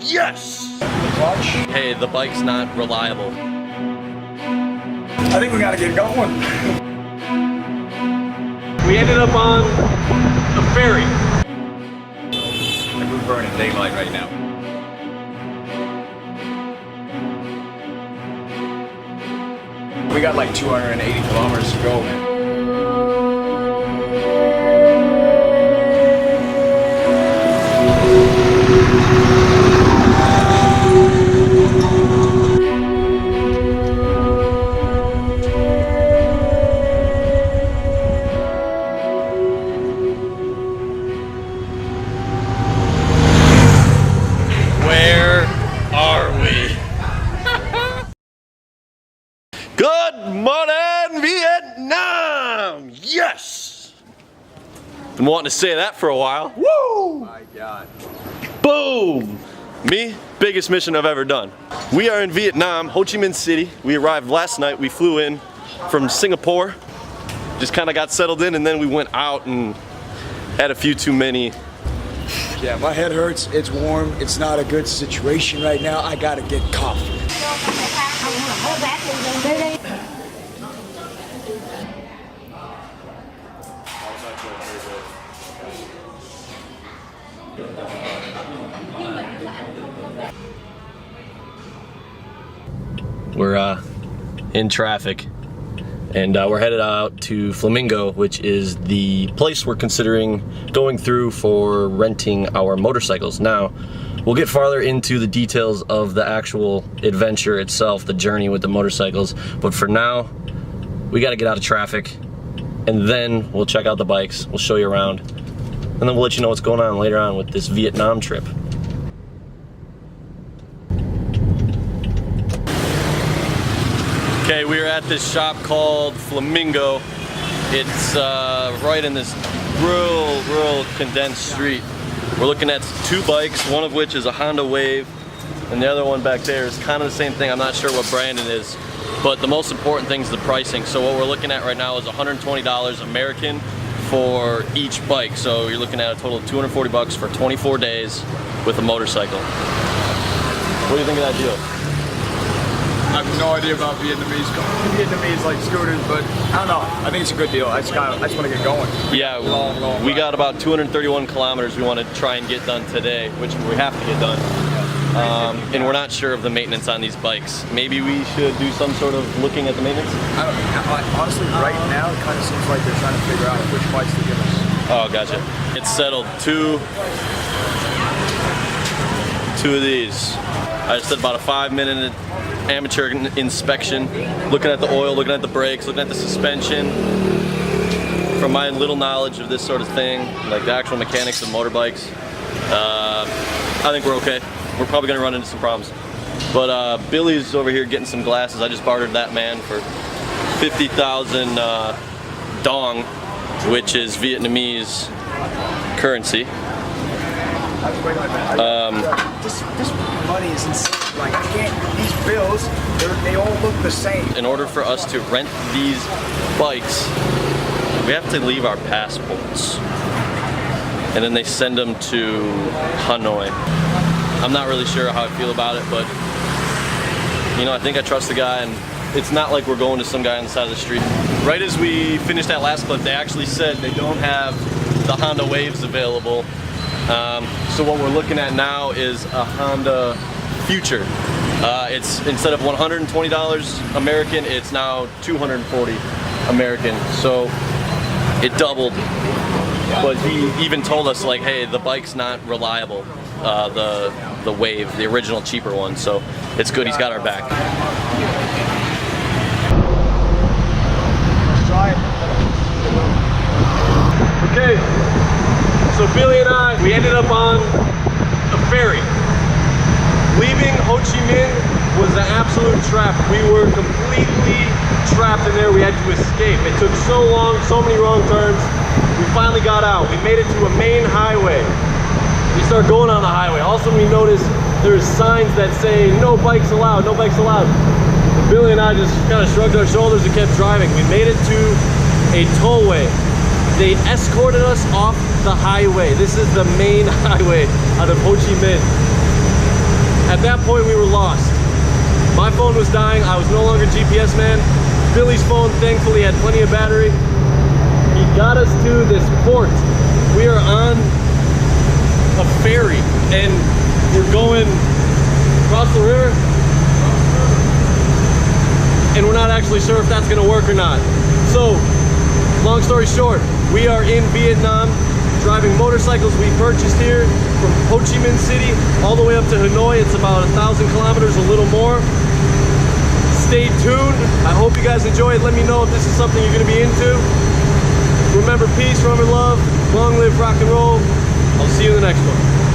Yes! Watch. Hey, the bike's not reliable. I think we gotta get going. We ended up on a ferry. Like we're burning daylight right now. We got like 280 kilometers to go, man. Where are we? Good morning, Vietnam! Yes! Been wanting to say that for a while. Woo! My God. Boom! Me, biggest mission I've ever done. We are in Vietnam, Ho Chi Minh City. We arrived last night. We flew in from Singapore. Just kind of got settled in, and then we went out and had a few too many. Yeah, my head hurts. It's warm. It's not a good situation right now. I gotta get coffee. We're in traffic, and we're headed out to Flamingo, which is the place we're considering going through for renting our motorcycles. Now, we'll get farther into the details of the actual adventure itself, the journey with the motorcycles, but for now, we gotta get out of traffic, and then we'll check out the bikes, we'll show you around, and then we'll let you know what's going on later on with this Vietnam trip. Okay, we are at this shop called Flamingo. It's right in this real condensed street. We're looking at two bikes, one of which is a Honda Wave, and the other one back there is kind of the same thing. I'm not sure what brand it is, but the most important thing is the pricing. So what we're looking at right now is $120 American for each bike. So you're looking at a total of 240 bucks for 24 days with a motorcycle. What do you think of that deal? I have no idea about Vietnamese like scooters, but I don't know. I think it's a good deal. I just want to get going. Yeah, we got about 231 kilometers we want to try and get done today, which we have to get done. And we're not sure of the maintenance on these bikes. Maybe we should do some sort of looking at the maintenance? Honestly, right now, it kind of seems like they're trying to figure out which bikes to give us. Oh, gotcha. It's settled. Two of these. I just did about a 5-minute amateur inspection, looking at the oil, looking at the brakes, looking at the suspension. From my little knowledge of this sort of thing, like the actual mechanics of motorbikes, I think we're okay. We're probably gonna run into some problems. But Billy's over here getting some glasses. I just bartered that man for 50,000 dong, which is Vietnamese currency. This money is insane. Like, I can't, these bills, they all look the same. In order for us to rent these bikes, we have to leave our passports. And then they send them to Hanoi. I'm not really sure how I feel about it, but you know, I think I trust the guy, and it's not like we're going to some guy on the side of the street. Right as we finished that last clip, they actually said they don't have the Honda Waves available. So what we're looking at now is a Honda Future. It's instead of $120 American, it's now $240 American. So it doubled. But he even told us, like, hey, the bike's not reliable. The Wave, the original cheaper one. So it's good. He's got our back. Let's try it. Okay. So Billy and I, we ended up on a ferry. Leaving Ho Chi Minh was an absolute trap. We were completely trapped in there. We had to escape. It took so long, so many wrong turns. We finally got out. We made it to a main highway. We start going on the highway. All of a sudden we notice there's signs that say no bikes allowed, no bikes allowed. And Billy and I just kind of shrugged our shoulders and kept driving. We made it to a tollway. They escorted us off the highway. This is the main highway out of Ho Chi Minh. At that point, we were lost. My phone was dying. I was no longer GPS man. Billy's phone, thankfully, had plenty of battery. He got us to this port. We are on a ferry, and we're going across the river. And we're not actually sure if that's gonna work or not. So, long story short, we are in Vietnam, driving motorcycles we purchased here from Ho Chi Minh City all the way up to Hanoi. It's about 1,000 kilometers, a little more. Stay tuned. I hope you guys enjoy it. Let me know if this is something you're gonna be into. Remember, peace, remember love, long live rock and roll. I'll see you in the next one.